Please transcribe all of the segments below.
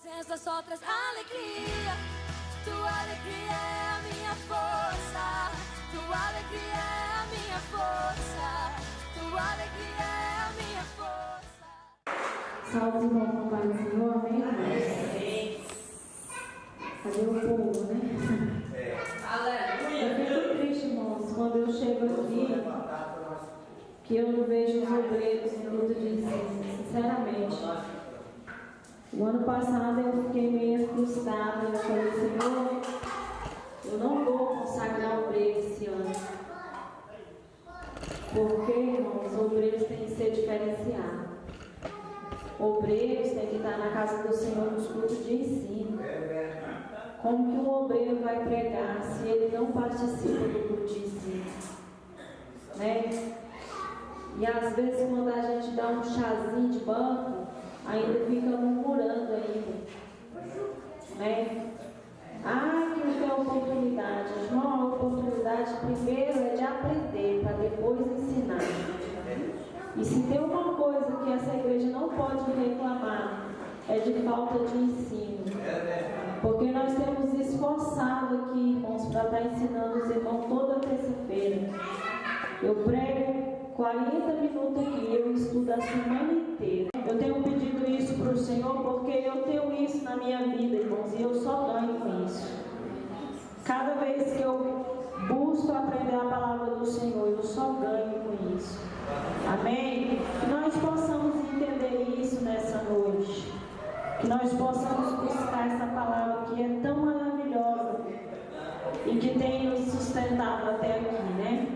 presença só traz alegria. Tua alegria é a minha força. Tua alegria é a minha força. Tua alegria é a minha força. Salve, irmão, com Pai do Senhor, amém? Cadê o povo, né? Aleluia! Eu fico triste, irmãos, quando eu chego aqui, que eu não vejo os obreiros no culto de ensino, sinceramente. O ano passado eu fiquei meio frustrada. Eu falei, Senhor, eu não vou consagrar obreiro esse ano. Porque, irmãos, os obreiros têm que ser diferenciados. Obreiros têm que estar na casa do Senhor nos cultos de ensino. Como que um obreiro vai pregar se ele não participa do culto de ensino? Né? E às vezes quando a gente dá um chazinho de banco, ainda fica murmurando ainda, né? Que não tem oportunidade. Irmão, a oportunidade primeiro é de aprender, para depois ensinar. E se tem uma coisa que essa igreja não pode reclamar, é de falta de ensino. Porque nós temos esforçado aqui, irmãos, para estar ensinando os irmãos toda terça-feira. Eu prego 40 minutos aqui, eu estudo a semana inteira. Eu tenho pedido isso para o Senhor porque eu tenho isso na minha vida, irmãos, e eu só ganho com isso. Cada vez que eu busco aprender a palavra do Senhor, eu só ganho com isso. Amém? Que nós possamos entender isso nessa noite. Que nós possamos buscar essa palavra que é tão maravilhosa e que tem nos sustentado até aqui, né?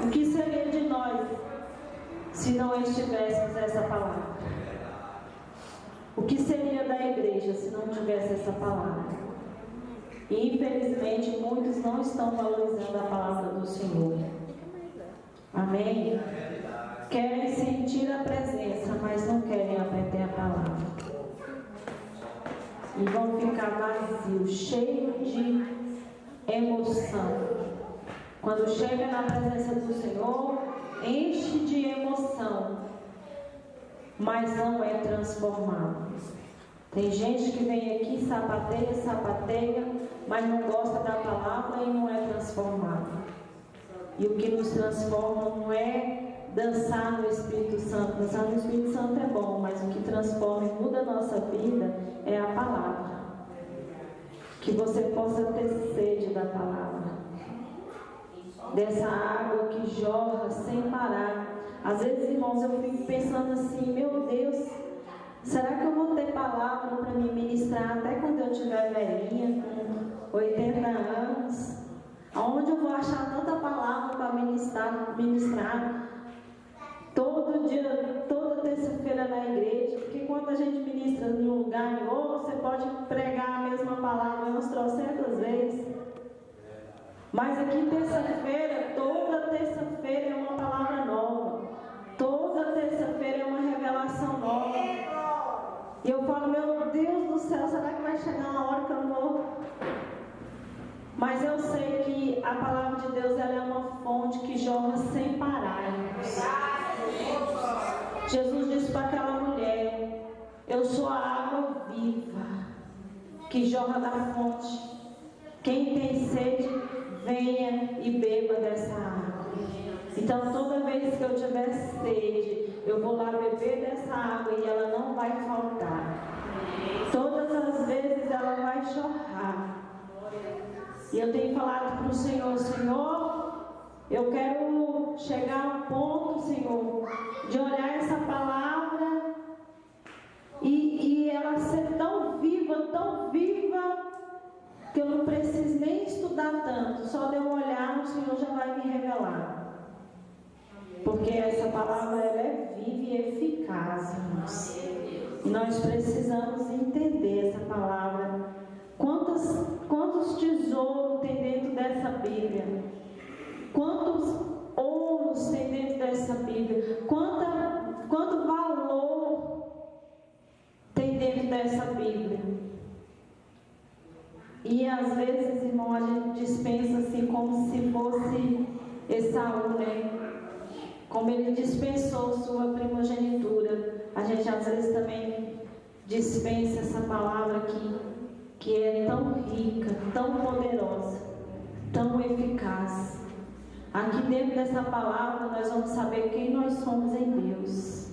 O que seria de nós se não estivéssemos essa palavra? O que seria da igreja se não tivesse essa palavra? E infelizmente muitos não estão valorizando a palavra do Senhor. Amém? Querem sentir a presença, mas não querem aprender a palavra. E vão ficar vazios, cheios de emoção. Quando chega na presença do Senhor, enche de emoção, mas não é transformado. Tem gente que vem aqui, sapateia, mas não gosta da palavra e não é transformado. E o que nos transforma não é dançar no Espírito Santo. Dançar no Espírito Santo é bom, mas o que transforma e muda a nossa vida é a palavra. Que você possa ter sede da palavra. Dessa água que jorra sem parar. Às vezes, irmãos, eu fico pensando assim, meu Deus, será que eu vou ter palavra para me ministrar até quando eu estiver velhinha, com 80 anos? Aonde eu vou achar tanta palavra para ministrar todo dia, toda terça-feira na igreja? Porque quando a gente ministra em um lugar em outro, você pode pregar a mesma palavra umas 300 vezes. Mas aqui terça-feira, toda terça-feira é uma palavra nova. Toda terça-feira é uma revelação nova. E eu falo, meu Deus do céu, será que vai chegar uma hora que eu vou? Mas eu sei que a palavra de Deus ela é uma fonte que jorra sem parar. Jesus disse para aquela mulher, eu sou a água viva que jorra da fonte. Quem tem sede, venha e beba dessa água. Então toda vez que eu tiver sede, eu vou lá beber dessa água e ela não vai faltar. Todas as vezes ela vai jorrar. E eu tenho falado para o Senhor, Senhor, eu quero chegar a um ponto, Senhor, de olhar essa palavra e ela ser tão viva, que eu não preciso nem estudar tanto, só de eu olhar, o Senhor já vai me revelar. Porque essa palavra ela é viva e eficaz, irmãos. E nós precisamos entender essa palavra. Quantos tesouros tem dentro dessa Bíblia? Quantos ouros tem dentro dessa Bíblia? Quanto valor tem dentro dessa Bíblia? E às vezes, irmão, a gente dispensa assim como se fosse Esaú, né? Como ele dispensou sua primogenitura. A gente às vezes também dispense essa palavra aqui, que é tão rica, tão poderosa, tão eficaz. Aqui dentro dessa palavra nós vamos saber quem nós somos em Deus.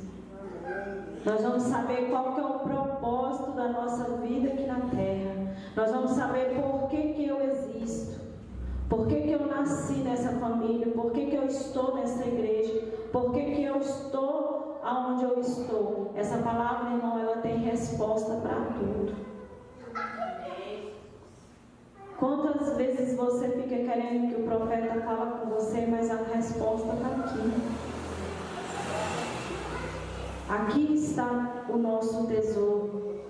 Nós vamos saber qual que é o propósito da nossa vida aqui na terra. Nós vamos saber por que eu existo, por que eu nasci nessa família, por que eu estou nessa igreja, por que eu estou aonde eu estou. Essa palavra, irmão, ela tem resposta para tudo. Quantas vezes você fica querendo que o profeta fale com você, mas a resposta está aqui. Aqui está o nosso tesouro.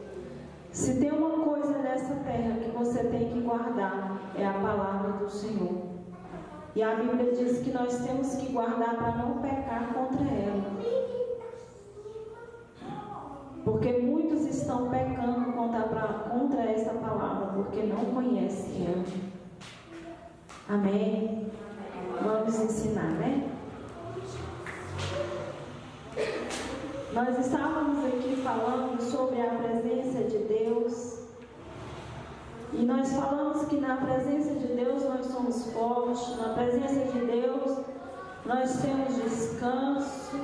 Se tem uma coisa nessa terra que você tem que guardar, é a palavra do Senhor. E a Bíblia diz que nós temos que guardar para não pecar contra ela. Porque muitos estão pecando contra essa palavra, porque não conhecem ela. Amém? Vamos ensinar, né? Nós estávamos aqui falando sobre a presença de Deus. E nós falamos que na presença de Deus nós somos fortes. Na presença de Deus nós temos descanso.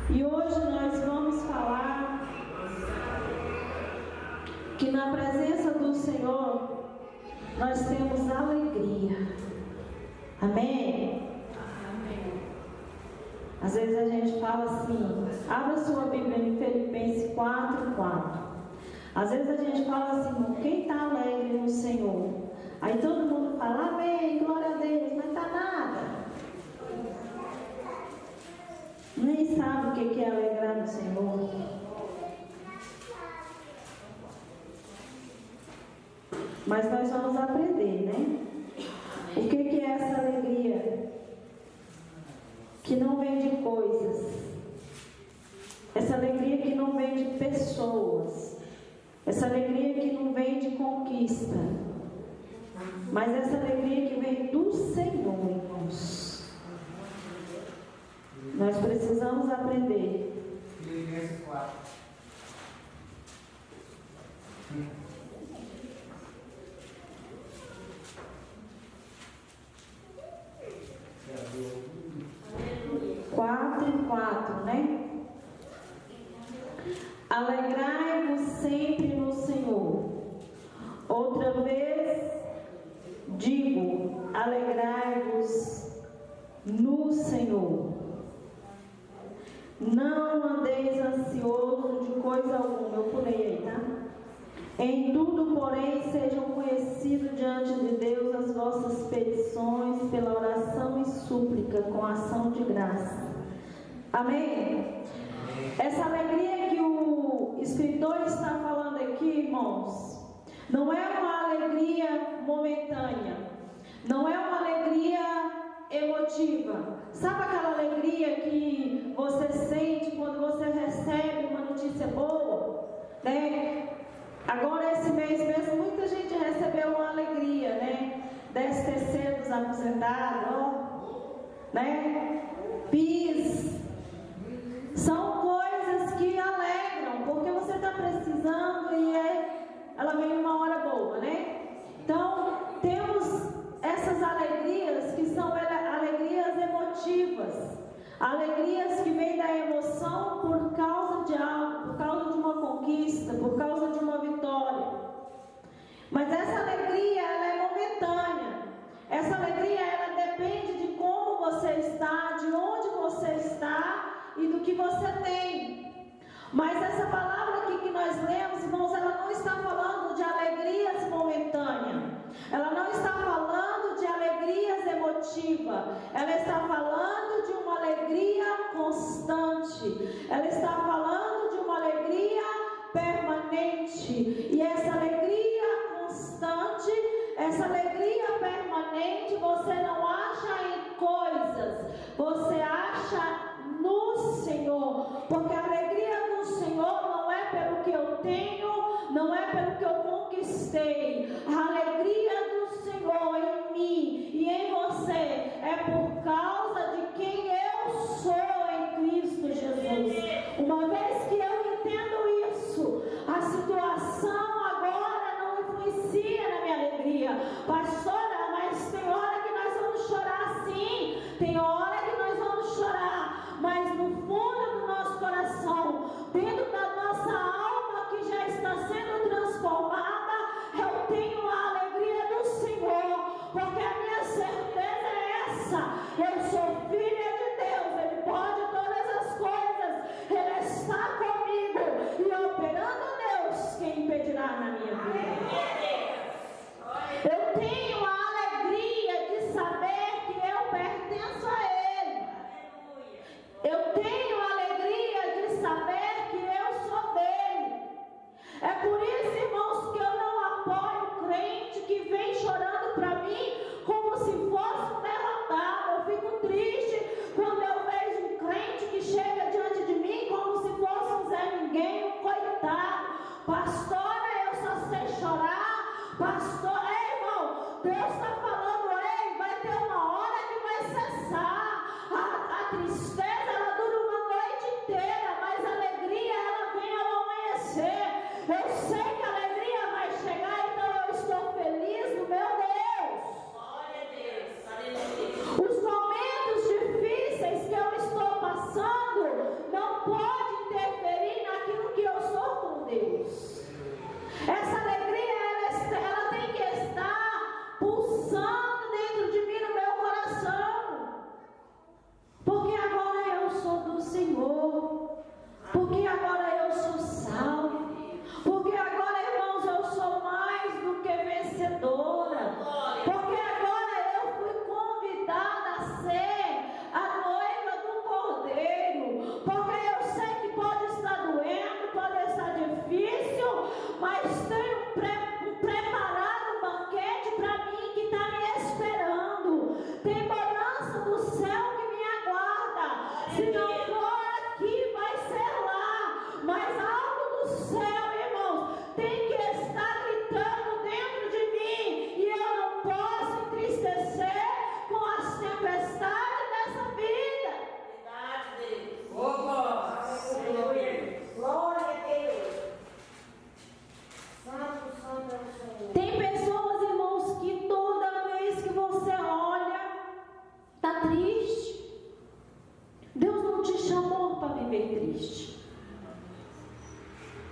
E hoje nós vamos falar que na presença do Senhor nós temos alegria. Amém? Às vezes a gente fala assim, abra sua Bíblia em Filipenses 4:4. Às vezes a gente fala assim, quem está alegre no Senhor? Aí todo mundo fala, amém, glória a Deus, mas está nada. Nem sabe o que é alegrar no Senhor. Mas nós vamos aprender, né? O que é essa alegria? Que não vem de coisas. Essa alegria que não vem de pessoas. Essa alegria que não vem de conquista. Mas essa alegria que vem do Senhor, irmãos. Nós precisamos aprender. Filipenses 4. Né? Alegrai-vos sempre no Senhor. Outra vez digo, alegrai-vos no Senhor. Não andeis ansioso de coisa alguma. Eu pulei aí, tá? Em tudo, porém, sejam conhecidos diante de Deus as vossas petições pela oração e súplica com ação de graça. Amém? Essa alegria que o escritor está falando aqui, irmãos, não é uma alegria momentânea, não é uma alegria emotiva. Sabe aquela alegria que você sente quando você recebe uma notícia boa? Né? Agora esse mês mesmo, muita gente recebeu uma alegria, né? 10% dos aposentados, ó, né? PIS. São coisas que alegram, porque você está precisando e ela vem numa hora boa, né? Então, temos essas alegrias que são alegrias emotivas, alegrias que vêm da emoção por causa de algo, por causa de uma conquista, por causa de uma vitória. Mas essa alegria, ela é momentânea. Essa alegria, ela depende de como você está, de onde você está e do que você tem. Mas essa palavra aqui que nós lemos, irmãos, ela não está falando de alegrias momentâneas. Ela não está falando de alegrias emotivas. Ela está falando de uma alegria constante. Ela está falando de uma alegria permanente. E essa alegria constante, essa alegria permanente, você não acha em coisas. Você acha no Senhor, porque a alegria do Senhor não é pelo que eu tenho, não é pelo que eu conquistei. A alegria do Senhor em mim e em você é por causa de quem eu sou em Cristo Jesus. Uma aleluia. Pastora, mas tem hora que nós vamos chorar sim, tem hora que nós vamos chorar, mas no fundo do nosso coração, dentro da nossa alma que já está sendo transformada, eu tenho a alegria do Senhor, porque a minha certeza é essa: eu sou filha de Deus, Ele pode todas as coisas, Ele está comigo, e operando Deus, quem impedirá na minha vida? Eu tenho a alegria de saber que eu pertenço a Ele. Eu tenho a alegria de saber que eu sou dele. É por isso, irmãos, que eu não apoio o crente que vem chorando para mim como se fosse um derrotado. Eu fico triste quando eu vejo um crente que chega diante de mim como se fosse um Zé Ninguém, um coitado. Pastora, eu só sei chorar. Pastor, irmão, Deus está falando, ei, vai ter uma hora que vai cessar. A tristeza, ela dura uma noite inteira, mas a alegria, ela vem ao amanhecer. Eu sei que a alegria vai chegar, então eu estou feliz no meu Deus. Glória a Deus. Aleluia. Os momentos difíceis que eu estou passando não podem interferir naquilo que eu sou com Deus. Essa alegria, ela tem que estar pulsando dentro de mim, no meu coração. Porque agora eu sou do Senhor. Porque agora eu sou salvo. Porque agora, irmãos, eu sou mais do que vencedora. Porque agora eu fui convidada a ser a noiva do Cordeiro. Porque eu sei que pode estar doendo, pode estar difícil, mas tem um preparado banquete para mim que está me esperando. Tem bonança do céu que me aguarda. Se não for aqui, vai ser lá. Mas algo do céu, irmãos, tem que estar gritando dentro de mim. E eu não posso entristecer com as tempestades dessa vida. Verdade, Deus. Aleluia. Glória a Deus. Santo, santo é o Senhor. Tem pessoas, irmãos, que toda vez que você olha, está triste. Deus não te chamou para viver triste.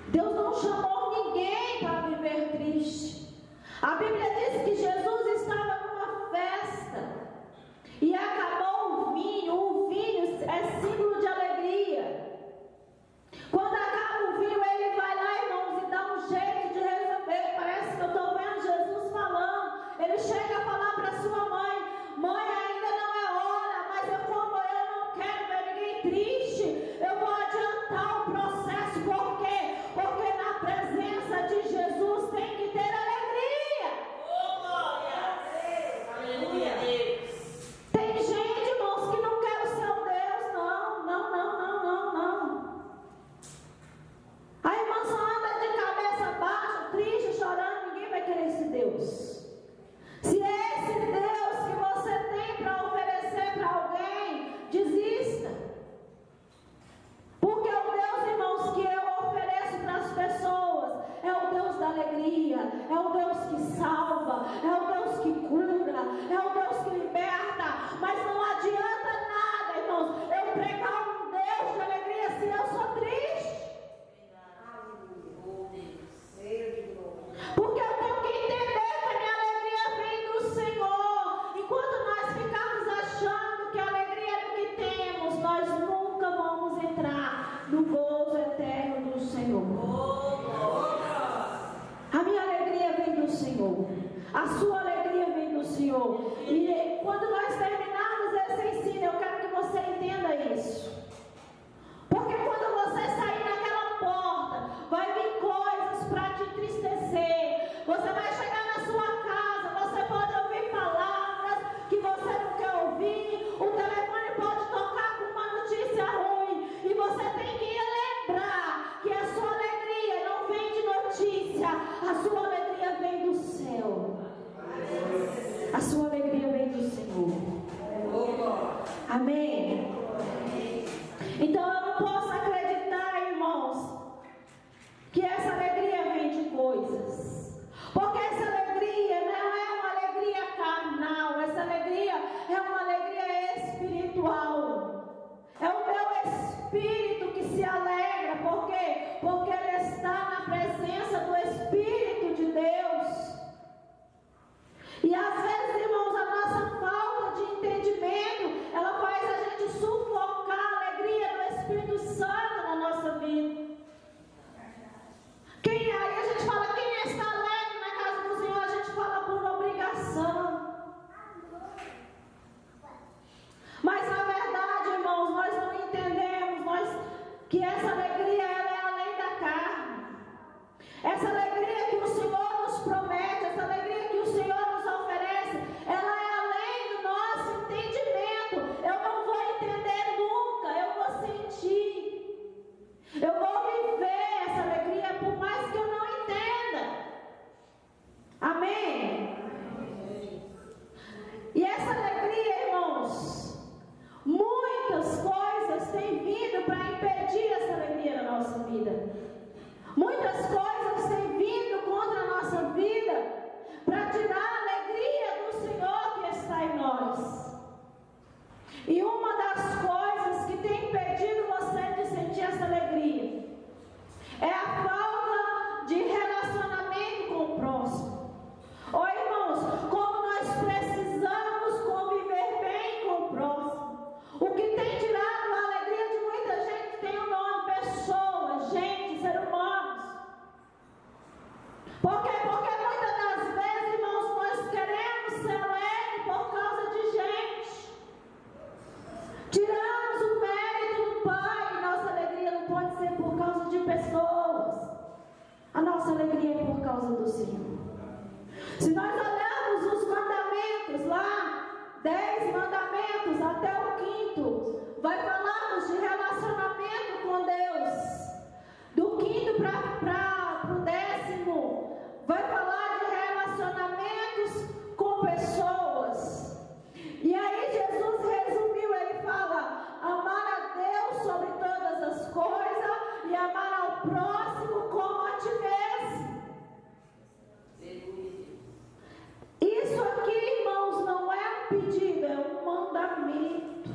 Deus não chamou ninguém para viver triste. A Bíblia diz que Jesus estava numa festa e acabou o vinho. O vinho é símbolo de alegria. Quando acaba o vinho, ele vai lá, irmãos, e dá um jeito de resolver. Parece que eu estou vendo Jesus falando. Ele chega a falar para sua mãe: mãe, ainda não é hora, mas como eu não quero ver ninguém triste, eu vou adiantar o processo. Por quê? Porque na presença de Jesus tem que ter alegria. Oh, glória a Deus. Aleluia, Deus. Tem gente, irmãos, que não quer o seu Deus. Não, não, não, não, não, não. A irmã só anda de cabeça baixa, triste, chorando. Ninguém vai querer esse Deus. Se é esse Deus que você tem para oferecer para alguém, desista. Porque o Deus, irmãos, que eu ofereço para as pessoas é o Deus da alegria, é o Deus que salva, é o Deus que cura, é o Deus que liberta. Mas não adianta nada, irmãos, eu pregar um Deus de alegria se eu sou triste. Oh, Deus. Porque eu tenho que entender que a minha alegria vem do Senhor. Enquanto nós ficarmos achando que a alegria é do que temos, nós nunca vamos entrar no gozo eterno do Senhor. A minha alegria vem do Senhor. A sua alegria vem do Senhor. E quando nós terminarmos esse ensino, eu quero que você entenda isso. Porque quando você sair naquela porta, vai vir coisas para te entristecer. Você vai chegar na sua casa, você pode ouvir palavras que você não quer ouvir. O telefone pode tocar com uma notícia ruim. E você tem que lembrar que a sua alegria não vem de notícia. A sua alegria vem do céu. A sua alegria vem do Senhor. Amém? Então eu não posso acreditar, irmãos, que essa alegria vem de coisas. Porque essa alegria não é Por quê? Porque muitas das vezes, irmãos, nós queremos ser alegres por causa de gente. Tiramos o mérito do Pai. E nossa alegria não pode ser por causa de pessoas. A nossa alegria é por causa do Senhor. Se nós olharmos os mandamentos lá, 10 mandamentos até o 5º, vai falarmos de relacionamento com Deus. Do 5º para o 10º, vai falar de relacionamentos com pessoas. E aí Jesus resumiu, ele fala: amar a Deus sobre todas as coisas e amar ao próximo como a ti mesmo. Isso aqui, irmãos, não é um pedido, é um mandamento.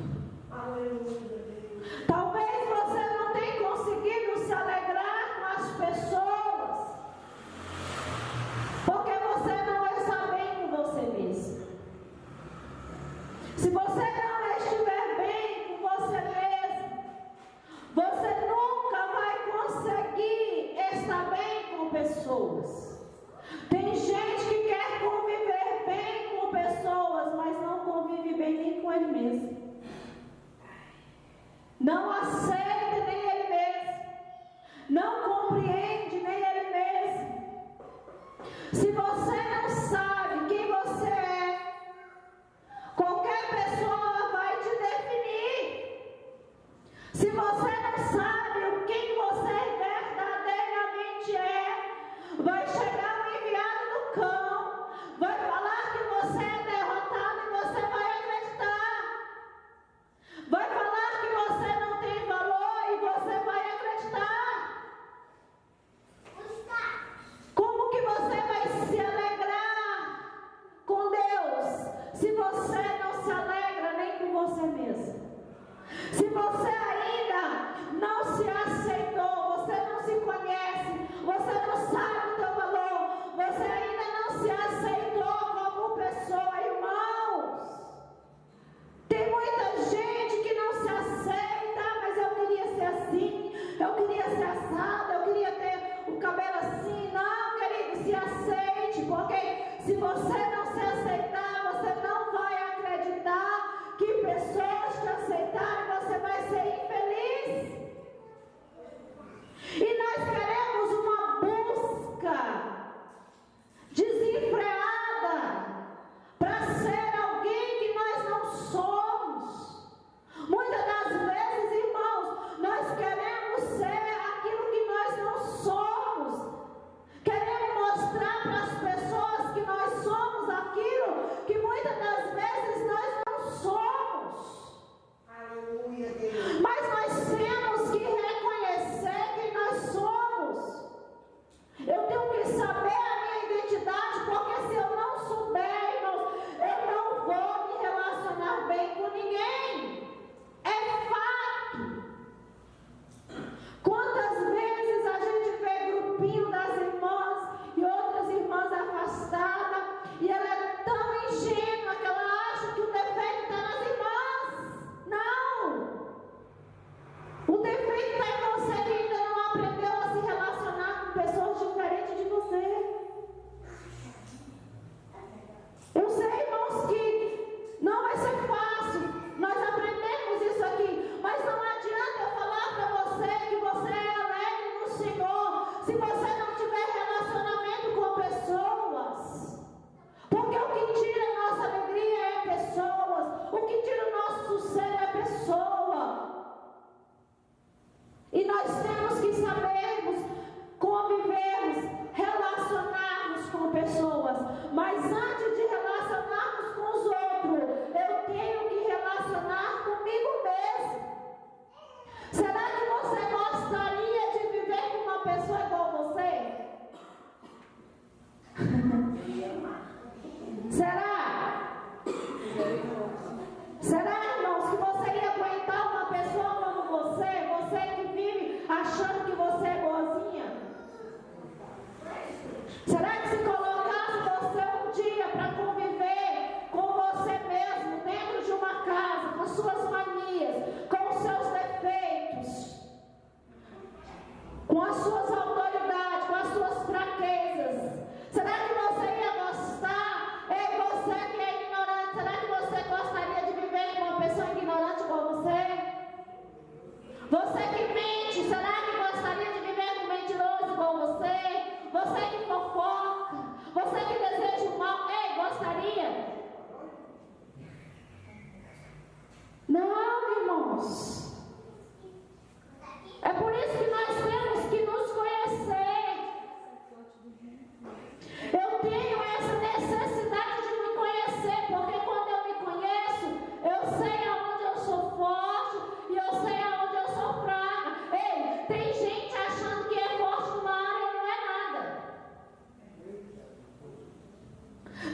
Talvez você não tenha conseguido se alegrar com as pessoas, porque você não está bem com você mesmo. Se você não estiver bem com você mesmo, você nunca vai conseguir estar bem com pessoas. Tem gente que quer conviver bem com pessoas, mas não convive bem nem com ele mesmo. Não aceita nem ele mesmo. Não compreende nem ele mesmo. Se você não sabe quem você é, qualquer pessoa vai te definir. Se você não sabe quem você verdadeiramente é, vai chegar um enviado no cão, vai falar que você é derrotado e você vai acreditar. Vai falar que você não tem valor e você vai acreditar. Como que você vai se alegrar com Deus se você não se alegra nem com você mesmo? Se você ainda não se aceitou, você não se conhece, você não sabe o teu valor, você ainda não se aceitou como pessoa, irmãos. Tem muita gente que não se aceita, mas eu queria ser assim, eu queria ser assada, eu queria ter o cabelo assim. Não, querido, se aceite, porque se você não se aceitar, você não vai acreditar que pessoas te aceitarem, você vai ser infeliz. E nós queremos uma busca desenfreada para ser alguém que nós não somos. Muitas das vezes, irmãos, nós queremos ser aquilo que nós não somos. Queremos mostrar para as pessoas que nós somos aquilo que muitas das vezes nós não somos. Aleluia, Deus. Mas nós temos que reconhecer quem nós somos. Eu tenho que saber a minha identidade, porque se eu não souber, irmãos, eu não vou me relacionar bem com ninguém. É fato. Quantas vezes a gente vê grupinho das irmãs e outras irmãs afastadas, e ela é tão ingênua que ela acha que o defeito está nas irmãs. Não! O defeito está em você que ainda não aprendeu a se relacionar com pessoas diferentes de você. Eu sei, irmãos, que não vai ser fácil. Nós aprendemos isso aqui. Mas não adianta eu falar para você que você é alegre no Senhor se você não tiver relacionamento com pessoas. Porque o que tira a nossa alegria é pessoas. O que tira o nosso sossego é pessoa. E nós temos que sabermos convivermos, relacionarmos com pessoas. Mas antes de relacionarmos com os outros, eu tenho que relacionar comigo mesmo. Será que você gostaria de viver com uma pessoa igual você? Será? Será, irmãos, que você ia aguentar uma pessoa como você? Você que vive achando que você é boazinha? Será que se colocasse você um dia para conviver com você mesmo, dentro de uma casa, com suas manias, com os seus defeitos, com as suas autoridades, com as suas fraquezas. Será que você ia gostar? Ei, você que é ignorante, será que você gostaria de viver com uma pessoa ignorante como você? Você que mente, será que gostaria de viver com um mentiroso como você? Você que fofoca, você que deseja o mal, ei, gostaria? Não, irmãos. É por isso que nós temos que nos conhecer. Eu tenho essa necessidade de me conhecer, porque quando eu me conheço, eu sei aonde eu sou forte e eu sei aonde eu sou fraca. Ei, tem gente achando que é forte numa área e não é nada.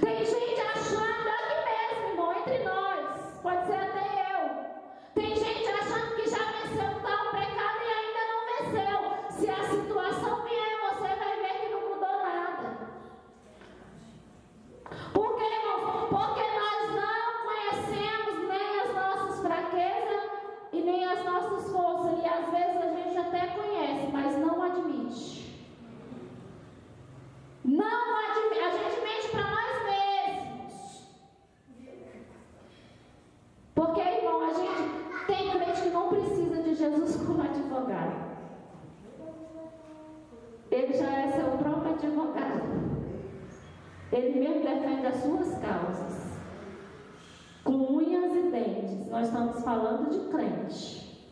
Tem gente achando, aqui mesmo, irmão, entre nós, pode ser até eu. Tem gente achando que já venceu tal pecado e ainda não venceu. Se a situação vier, você vai ver que não mudou nada. Por quê, irmão? Porque nós não conhecemos nem as nossas fraquezas e nem as nossas forças. E às vezes a gente até conhece, mas não admite. Não admite. A gente mente para nós mesmos. Porque, irmão, a gente tem crente que não precisa de Jesus como advogado. Ele já é seu próprio advogado. Ele mesmo defende as suas causas. Com unhas e dentes. Nós estamos falando de crente.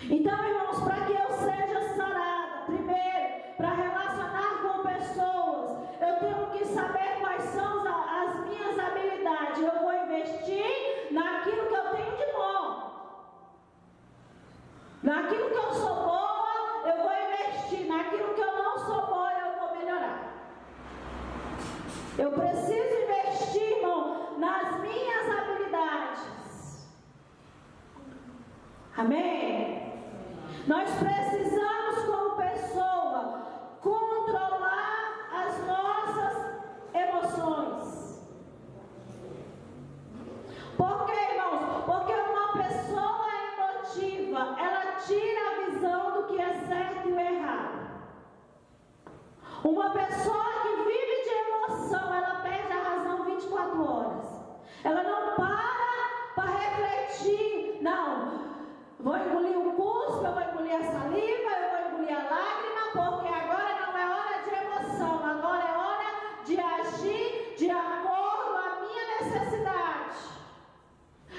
Então, irmãos, para que eu seja sarada, primeiro, para relacionar com pessoas, eu tenho que saber quais são as minhas habilidades. Eu vou investir naquilo que eu tenho de bom. Naquilo que eu sou boa, eu vou investir. Naquilo que eu não sou boa, eu vou melhorar. Eu preciso investir, irmão, nas minhas habilidades. Amém? Nós precisamos, como pessoa, controlar as nossas emoções. Por quê, irmãos? Porque uma pessoa emotiva, ela tira a visão do que é certo e o errado. Uma pessoa que vive de emoção, ela perde a razão 24 horas. Ela não para refletir. Não, vou engolir o cuspe, eu vou engolir a saliva, eu vou engolir a lágrima, porque agora não é hora de emoção, agora é hora de agir de acordo com a minha necessidade.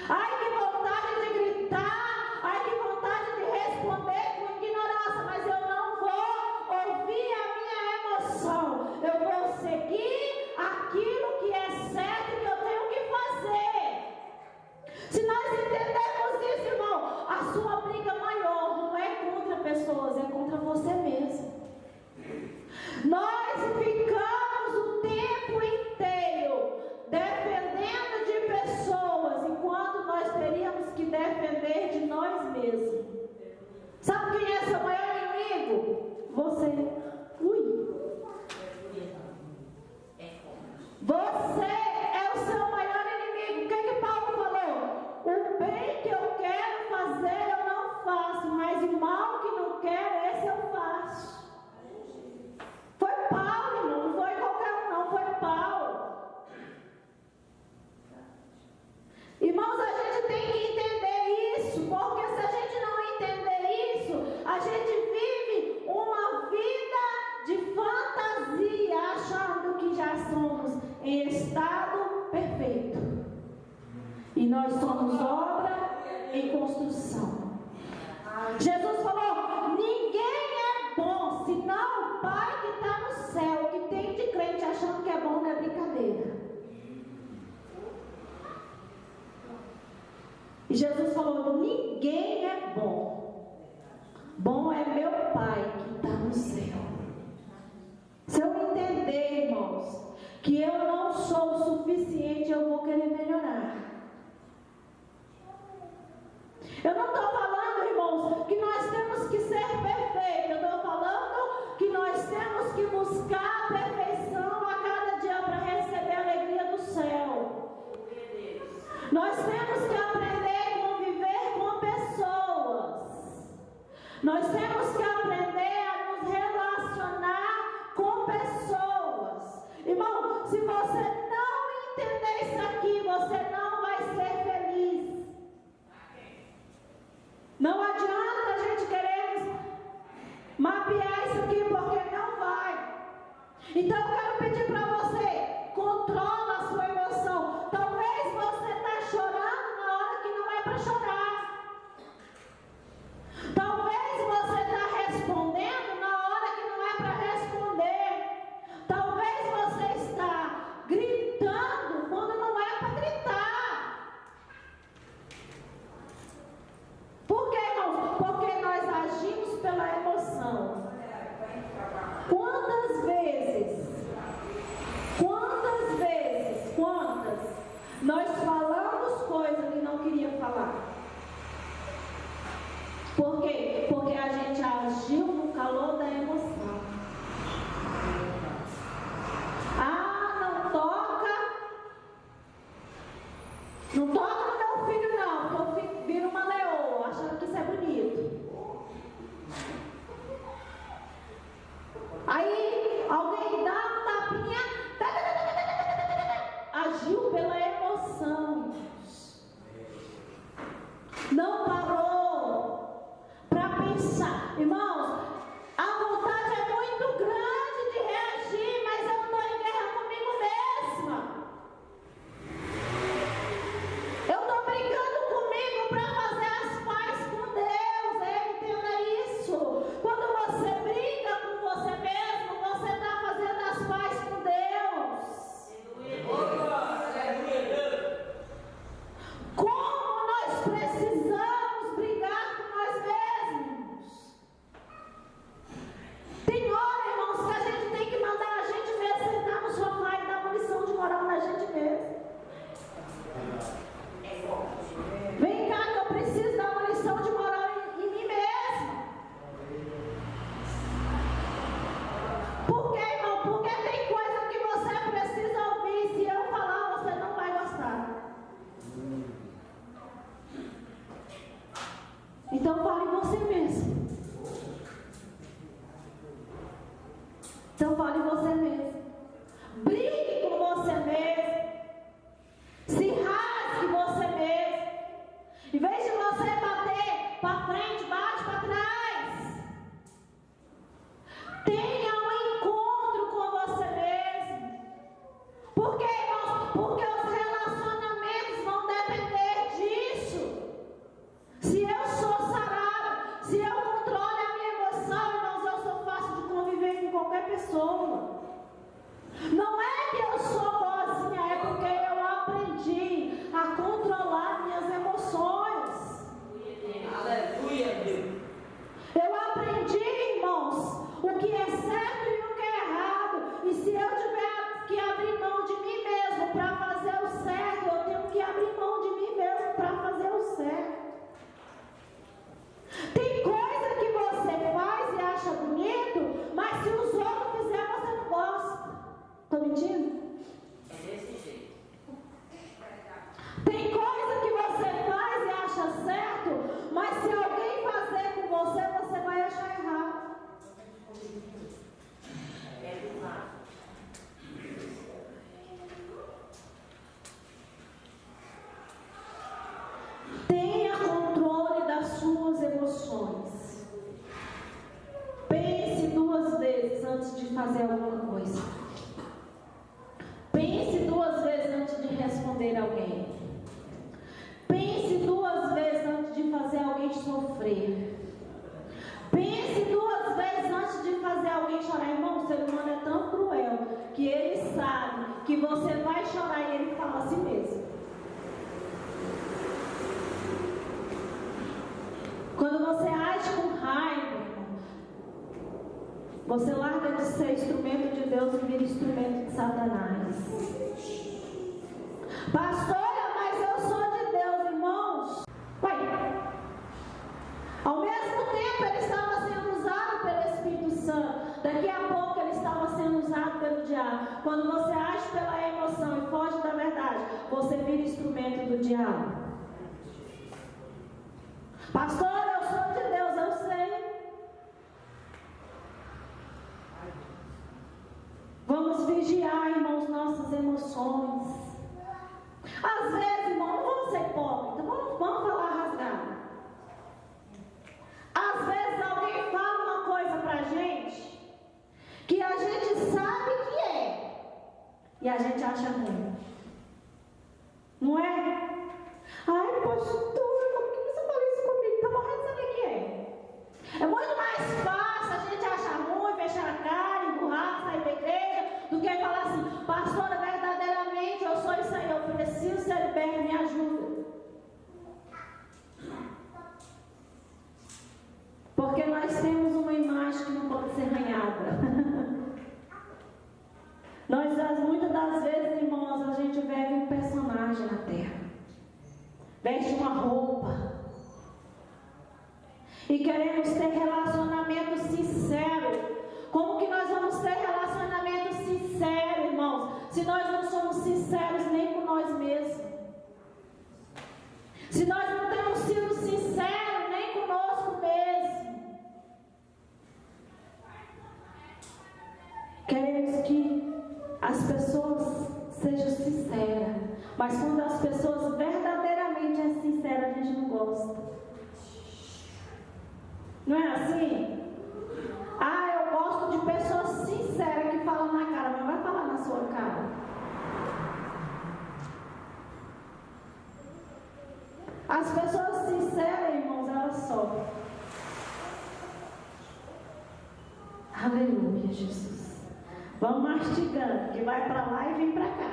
Ai, que vontade de gritar, ai, que vontade de responder com ignorância, mas eu não vou ouvir a minha emoção. Eu vou seguir aquilo que é certo que eu tenho que fazer. Se nós entendermos isso, irmão, a sua briga maior não é contra pessoas, é contra você mesmo. Nós ficamos o tempo inteiro defendendo de pessoas, enquanto nós teríamos que defender de nós mesmos. Sabe quem é seu maior inimigo? Você. Você é o seu maior inimigo. O que Paulo falou? O bem que eu quero fazer eu não faço, mas o mal que não quero, esse eu faço. Foi Paulo, irmão, não foi qualquer um, não, foi Paulo. Irmãos, a gente tem que entender isso, porque se a gente não entender isso, a gente vive uma vida de fantasia, achando que já somos em estado perfeito. E nós somos obra em construção. Jesus falou: ninguém é bom, senão o Pai que está no céu. Que tem de crente achando que é bom não é brincadeira. E Jesus falou: ninguém é bom. Bom é meu Pai que está no céu. Se eu entender, irmãos, que eu não sou o suficiente, eu vou querer melhorar. Eu não estou falando, irmãos, que nós temos que ser perfeitos. Eu estou falando que nós temos que buscar a perfeição a cada dia para receber a alegria do céu. Nós temos que aprender a conviver com pessoas. Nós temos que aprender a nos relacionar mapear isso aqui, porque não vai. Então eu quero pedir para você, controla a sua emoção. Talvez você está chorando na hora que não é para chorar. Talvez você está respondendo na hora que não é para responder. Talvez você está gritando quando não é para gritar. Por que, irmãos? Porque nós agimos pela emoção. Quantas nós falamos coisas que não queria falar? Por quê? Porque a gente agiu no calor da emoção. Ah, não toca no meu filho não, porque o filho vira uma leoa, achando que isso é bonito. Aí alguém dá um tapinha, agiu pela emoção, não parou para pensar. Irmãos, a vontade é muito grande de reagir, mas eu estou em guerra comigo mesma. Eu estou brigando comigo para fazer as pazes com Deus. Entenda isso. Quando você briga com você mesmo, você está fazendo as pazes com Deus. Como nós precisamos brigar com nós mesmos. Tem hora, irmãos, que a gente tem que mandar a gente mesmo sentar no sofá e dar uma lição de moral na gente mesmo. Vem cá que eu preciso dar uma lição de moral em mim mesma. Por quê, irmão? Porque tem coisa que você precisa ouvir. Se eu falar, você não vai gostar. Então fale em você mesmo. Então fale em você mesmo. Brigue com você mesmo. Se rasgue você mesmo. Em vez de você bater para frente, bate para trás. Tenha um encontro com você mesmo. Por quê, irmãos? Porque os relacionamentos vão depender disso. Se eu sou sarada, se eu controlo a minha emoção, irmãos, eu sou fácil de conviver com qualquer pessoa. Não é que eu sou boazinha, é porque eu aprendi a controlar minhas emoções. Aleluia, Deus. Eu aprendi, irmãos, o que é certo e o que é errado. E se eu tiver que abrir mão de mim mesmo para fazer o certo, eu tenho que abrir mão de mim mesmo para fazer o certo. Tem coisa que você faz e acha bonito, mas se os outros fizerem, você não gosta. Estou mentindo? É desse jeito. Tem coisa que você faz e acha certo, mas se alguém fazer com você, você vai achar errado. É do lado. Tenha controle das suas emoções. Pense duas vezes antes de fazer alguma coisa. Pense duas vezes antes de responder alguém. Pense duas vezes antes de fazer alguém sofrer. Pense duas vezes antes de fazer alguém chorar. Irmão, o ser humano é tão cruel que ele sabe que você vai chorar e ele fala a si mesmo. Quando você age com raiva, irmão, você larga de ser instrumento de Deus e vira instrumento de Satanás. Pastora, mas eu sou de Deus, irmãos. Pai, ao mesmo tempo ele estava sendo usado pelo Espírito Santo. Daqui a pouco ele estava sendo usado pelo diabo. Quando você age pela emoção e foge da verdade, você vira instrumento do diabo. Pastor, eu sou de Deus, eu sei. Vamos vigiar, irmãos, nossas emoções. Às vezes, irmão, não vamos ser hipócritas, vamos falar rasgado. Às vezes alguém fala uma coisa pra a gente acha ruim. Não é? Ai, pastora, como que você fala isso comigo? Tá morrendo de saber o que é. É muito mais fácil a gente achar ruim, fechar a cara, emburrar, sair da igreja, do que falar assim, pastora, verdadeiramente eu sou isso aí, eu preciso ser liberto, me ajuda. Porque nós temos uma imagem que não pode ser arranhada. Muitas das vezes, irmãos, a gente vive um personagem na terra. Veste uma roupa. E queremos ter relacionamento sincero. Como que nós vamos ter relacionamento sincero, irmãos? Se nós não somos sinceros nem com nós mesmos. Se nós não temos sido sinceros nem conosco mesmo. Queremos que as pessoas sejam sinceras. Mas quando as pessoas verdadeiramente são sinceras, a gente não gosta. Não é assim? Ah, eu gosto de pessoas sinceras que falam na cara, mas vai falar na sua cara. As pessoas sinceras, irmãos, elas sofrem. Aleluia, Jesus. Vamos mastigando, que vai para lá e vem para cá.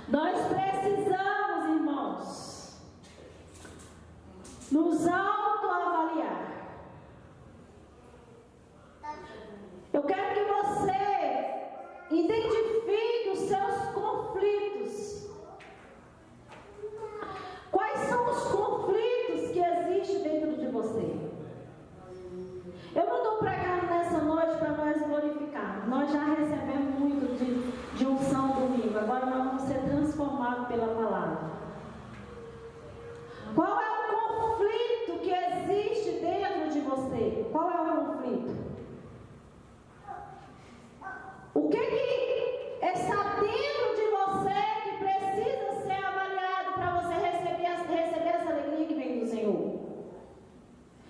Nós precisamos, irmãos, nos autoavaliar. Eu quero que você identifique os seus conflitos. Quais são os conflitos que existem dentro de você? Eu não estou pregando nessa noite para nós glorificar. Nós já recebemos muito de unção domingo. Agora nós vamos ser transformados pela palavra. Qual é o conflito que existe dentro de você? Qual é o conflito? O que está dentro de você que precisa ser avaliado para você receber essa alegria que vem do Senhor?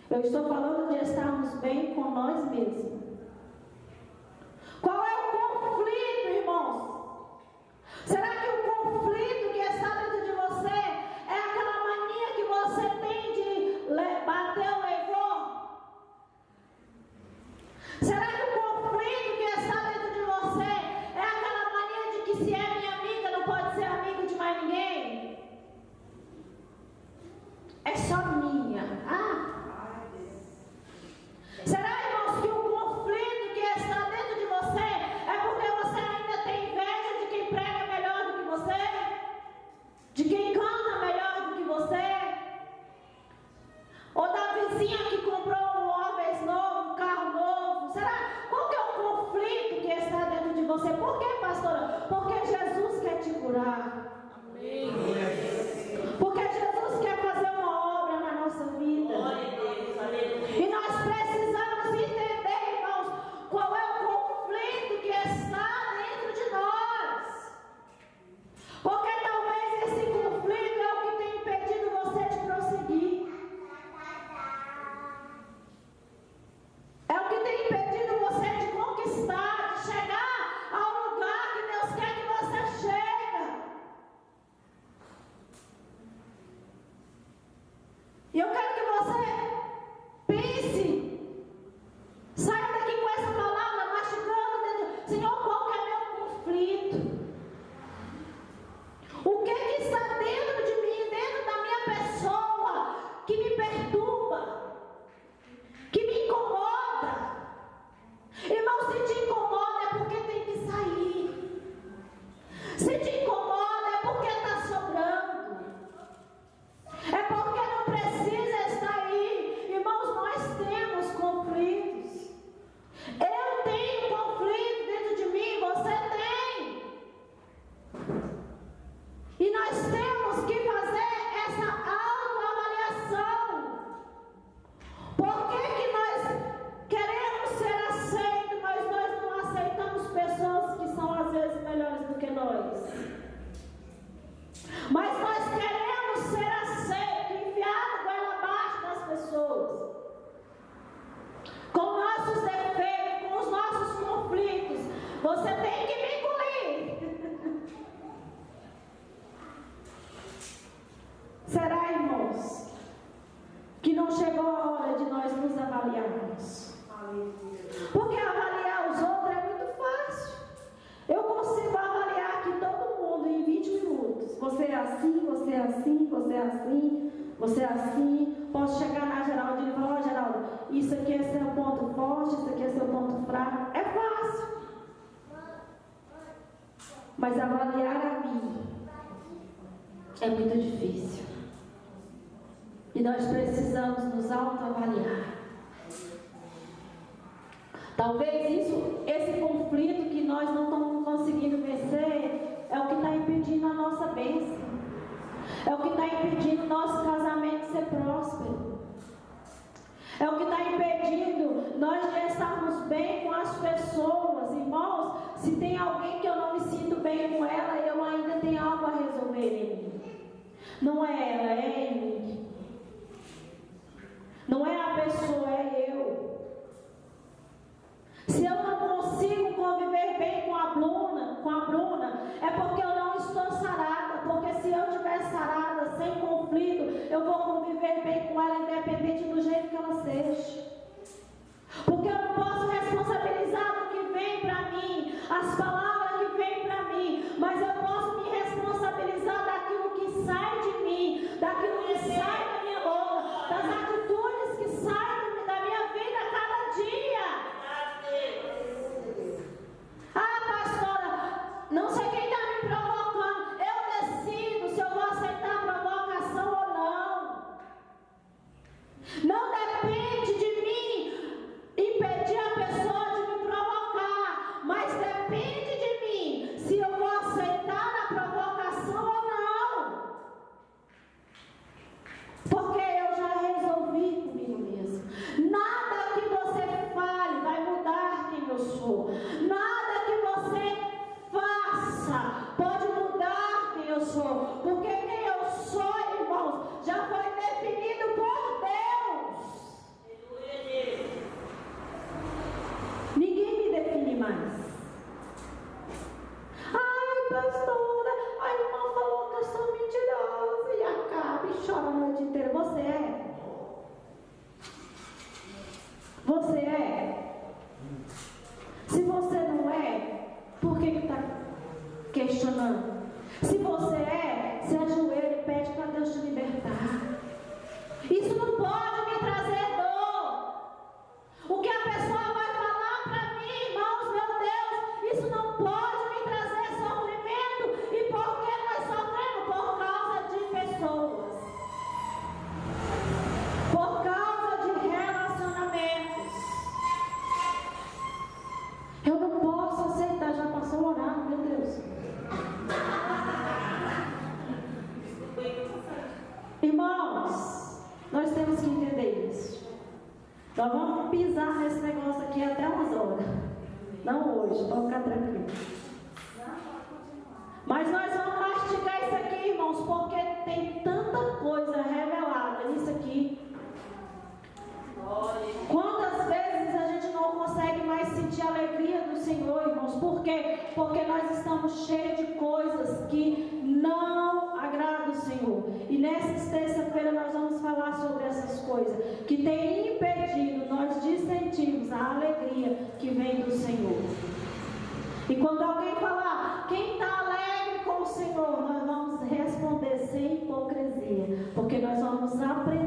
Eu estou falando de estarmos bem com nós mesmos. Qual é o conflito, irmãos? Será que o conflito que está dentro de você é aquela mania que você tem de bater o levou? Será que o conflito que está dentro de você é aquela mania de que se é minha amiga não pode ser amigo de mais ninguém? É só minha. Será, irmãos, que o conflito que está dentro de você é porque você ainda tem inveja de quem prega melhor do que você? De quem canta melhor do que você? Ou da vizinha que comprou um móveis novo, um carro novo? Será? Qual que é o conflito que está dentro de você? Por quê, pastora? Porque Jesus quer te curar. Amém. Porque Jesus quer fazer uma obra na nossa vida. E nós precisamos entender, irmãos, qual é o conflito que está dentro de nós. Porque talvez esse conflito é o que tem impedido você de prosseguir. É o que tem impedido você de conquistar, de chegar ao lugar que Deus quer que você chegue. Você tem que me engolir. Será, irmãos, que não chegou a hora de nós nos avaliarmos? Porque avaliar os outros é muito fácil. Eu consigo avaliar aqui todo mundo em 20 minutos. Você é assim, você é assim, você é assim, você é assim. Posso chegar na Geraldine e falar: ó, Geraldo, isso aqui é seu ponto forte, isso aqui é seu ponto fraco. É fácil. Mas avaliar a mim é muito difícil. E nós precisamos nos autoavaliar. Talvez esse conflito que nós não estamos conseguindo vencer é o que está impedindo a nossa bênção. É o que está impedindo o nosso casamento de ser próspero. É o que está impedindo nós de estarmos bem com as pessoas. Irmãos, se tem alguém que eu não me sinto bem com ela, eu ainda tenho algo a resolver em mim. Não é ela, é em mim. Não é a pessoa, é eu. Se eu não consigo conviver bem com a Bruna, é porque eu não estou sarada. Porque se eu estiver sarada, sem conflito, eu vou conviver bem com ela, independente do jeito que ela seja. Porque eu não posso responsabilizar do que vem para mim, as palavras que vêm para mim, mas eu posso me responsabilizar daquilo que sai de mim, daquilo que sai da minha boca, das atitudes que saem da minha vida a cada dia. Ah, pastora, não sei quem está me provocando. Eu decido se eu vou aceitar a provocação ou não. Não depende de mim impedir a pessoa de me provocar, mas depende de mim se eu vou aceitar a provocação ou não. Porque eu já resolvi comigo mesmo. Nada que você fale vai mudar quem eu sou. Nada que você faça pode mudar quem eu sou. Porque quem eu sou, irmãos, já foi definido por Deus. Ninguém me define mais. Ai, pastora, a irmã falou que eu sou mentirosa e acaba e chora a noite inteira. Você é? Você é? Se você não é, por que está questionando? Se você é, se ajoelha e pede para Deus te libertar. Isso não pode me trazer dor. O que a pessoa vai falar para mim, irmãos, meu Deus, isso não pode me trazer sofrimento. E por que nós sofremos? Por causa de pessoas. Por causa de relacionamentos. Eu não posso aceitar, já passou o horário, meu Deus. Irmãos, nós temos que entender isso. Nós vamos pisar nesse negócio aqui até umas horas. Não hoje, pode ficar tranquilo. Mas nós vamos mastigar isso aqui, irmãos, porque tem tanta coisa revelada nisso aqui. Quantas vezes a gente não consegue mais sentir a alegria do Senhor, irmãos? Por quê? Porque nós estamos cheios de coisas que não agradam o Senhor. E nessa terça-feira nós vamos falar sobre essas coisas que têm impedido nós de sentirmos a alegria que vem do Senhor. E quando alguém falar, quem está alegre com o Senhor, nós vamos responder sem hipocrisia, porque nós vamos aprender